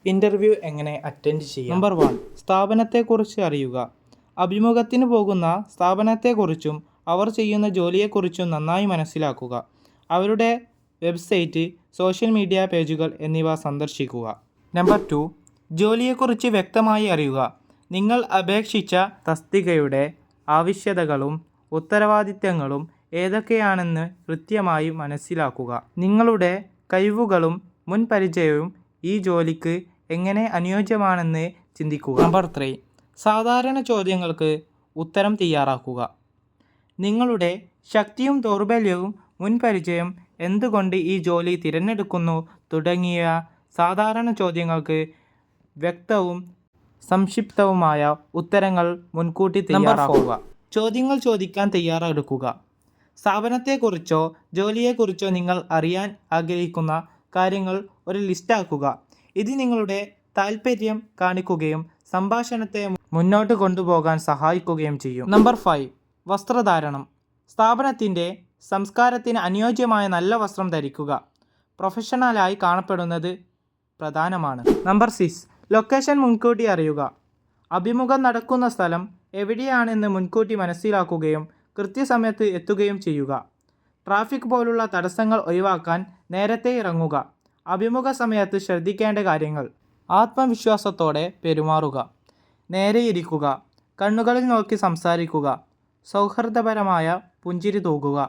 Interview എങ്ങനെ attend ചെയ്യാം? Number 1, സ്ഥാപനത്തെക്കുറിച്ച് അറിയുക. അഭിമുഖത്തിന് പോകുന്ന സ്ഥാപനത്തെക്കുറിച്ചും അവർ ചെയ്യുന്ന ജോലിയെക്കുറിച്ചും നന്നായി മനസ്സിലാക്കുക. അവരുടെ വെബ്സൈറ്റ്, സോഷ്യൽ മീഡിയ പേജുകൾ എന്നിവ സന്ദർശിക്കുക. നമ്പർ 2, ജോലിയെക്കുറിച്ച് വ്യക്തമായി അറിയുക. നിങ്ങൾ അപേക്ഷിച്ച തസ്തികയുടെ ആവശ്യകതകളും ഉത്തരവാദിത്തങ്ങളും ഏതൊക്കെയാണെന്ന് കൃത്യമായി മനസ്സിലാക്കുക. നിങ്ങളുടെ കഴിവുകളും മുൻപരിചയവും ഈ ജോലിക്ക് എങ്ങനെ അനുയോജ്യമാണെന്ന് ചിന്തിക്കുക. നമ്പർ 3, സാധാരണ ചോദ്യങ്ങൾക്ക് ഉത്തരം തയ്യാറാക്കുക. നിങ്ങളുടെ ശക്തിയും ദൗർബല്യവും, മുൻപരിചയം, എന്തുകൊണ്ട് ഈ ജോലി തിരഞ്ഞെടുക്കുന്നു തുടങ്ങിയ സാധാരണ ചോദ്യങ്ങൾക്ക് വ്യക്തവും സംക്ഷിപ്തവുമായ ഉത്തരങ്ങൾ മുൻകൂട്ടി തയ്യാറാക്കുക. ചോദ്യങ്ങൾ ചോദിക്കാൻ തയ്യാറെടുക്കുക. സ്ഥാപനത്തെക്കുറിച്ചോ ജോലിയെക്കുറിച്ചോ നിങ്ങൾ അറിയാൻ ആഗ്രഹിക്കുന്ന കാര്യങ്ങൾ ഒരു ലിസ്റ്റാക്കുക. ഇത് നിങ്ങളുടെ താൽപ്പര്യം കാണിക്കുകയും സംഭാഷണത്തെ മുന്നോട്ട് കൊണ്ടുപോകാൻ സഹായിക്കുകയും ചെയ്യും. നമ്പർ 5, വസ്ത്രധാരണം. സ്ഥാപനത്തിൻ്റെ സംസ്കാരത്തിന് അനുയോജ്യമായ നല്ല വസ്ത്രം ധരിക്കുക. പ്രൊഫഷണലായി കാണപ്പെടുന്നത് പ്രധാനമാണ്. നമ്പർ 6, ലൊക്കേഷൻ മുൻകൂട്ടി അറിയുക. അഭിമുഖം നടക്കുന്ന സ്ഥലം എവിടെയാണെന്ന് മുൻകൂട്ടി മനസ്സിലാക്കുകയും കൃത്യസമയത്ത് എത്തുകയും ചെയ്യുക. ട്രാഫിക് പോലുള്ള തടസ്സങ്ങൾ ഒഴിവാക്കാൻ നേരത്തെ ഇറങ്ങുക. അഭിമുഖ സമയത്ത് ശ്രദ്ധിക്കേണ്ട കാര്യങ്ങൾ: ആത്മവിശ്വാസത്തോടെ പെരുമാറുക, നേരെയിരിക്കുക, കണ്ണുകളിൽ നോക്കി സംസാരിക്കുക, സൗഹൃദപരമായ പുഞ്ചിരി തൂകുക.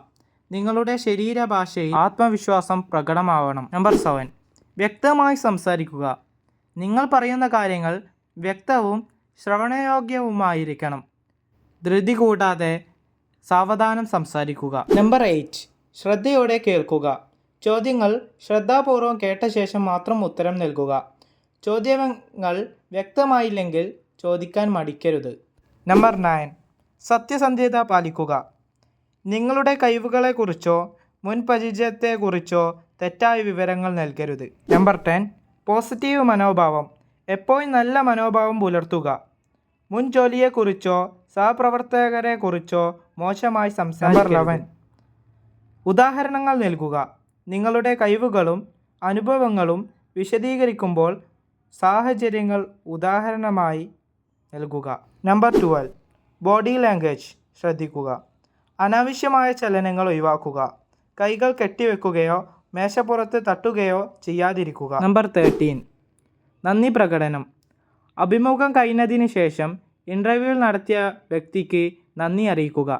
നിങ്ങളുടെ ശരീരഭാഷയിൽ ആത്മവിശ്വാസം പ്രകടമാവണം. നമ്പർ 7, വ്യക്തമായി സംസാരിക്കുക. നിങ്ങൾ പറയുന്ന കാര്യങ്ങൾ വ്യക്തവും ശ്രവണയോഗ്യവുമായിരിക്കണം. ധൃതി കൂടാതെ സാവധാനം സംസാരിക്കുക. നമ്പർ 8, ശ്രദ്ധയോടെ കേൾക്കുക. ചോദ്യങ്ങൾ ശ്രദ്ധാപൂർവം കേട്ട ശേഷം മാത്രം ഉത്തരം നൽകുക. ചോദ്യങ്ങൾ വ്യക്തമായില്ലെങ്കിൽ ചോദിക്കാൻ മടിക്കരുത്. നമ്പർ 9, സത്യസന്ധത പാലിക്കുക. നിങ്ങളുടെ കഴിവുകളെക്കുറിച്ചോ മുൻപരിചയത്തെക്കുറിച്ചോ തെറ്റായ വിവരങ്ങൾ നൽകരുത്. നമ്പർ 10, പോസിറ്റീവ് മനോഭാവം. എപ്പോഴും നല്ല മനോഭാവം പുലർത്തുക. മുൻ ജോലിയെക്കുറിച്ചോ സഹപ്രവർത്തകരെക്കുറിച്ചോ മോശമായി സംസാരിക്കരുത്. നമ്പർ 11, ഉദാഹരണങ്ങൾ നൽകുക. നിങ്ങളുടെ കഴിവുകളും അനുഭവങ്ങളും വിശദീകരിക്കുമ്പോൾ സാഹചര്യങ്ങൾ ഉദാഹരണമായി നൽകുക. നമ്പർ 12, ബോഡി ലാംഗ്വേജ് ശ്രദ്ധിക്കുക. അനാവശ്യമായ ചലനങ്ങൾ ഒഴിവാക്കുക. കൈകൾ കെട്ടിവെക്കുകയോ മേശപ്പുറത്ത് തട്ടുകയോ ചെയ്യാതിരിക്കുക. നമ്പർ 13, നന്ദി പ്രകടനം. അഭിമുഖം കഴിഞ്ഞതിന് ശേഷം ഇൻ്റർവ്യൂ നടത്തിയ വ്യക്തിക്ക് നന്ദി അറിയിക്കുക.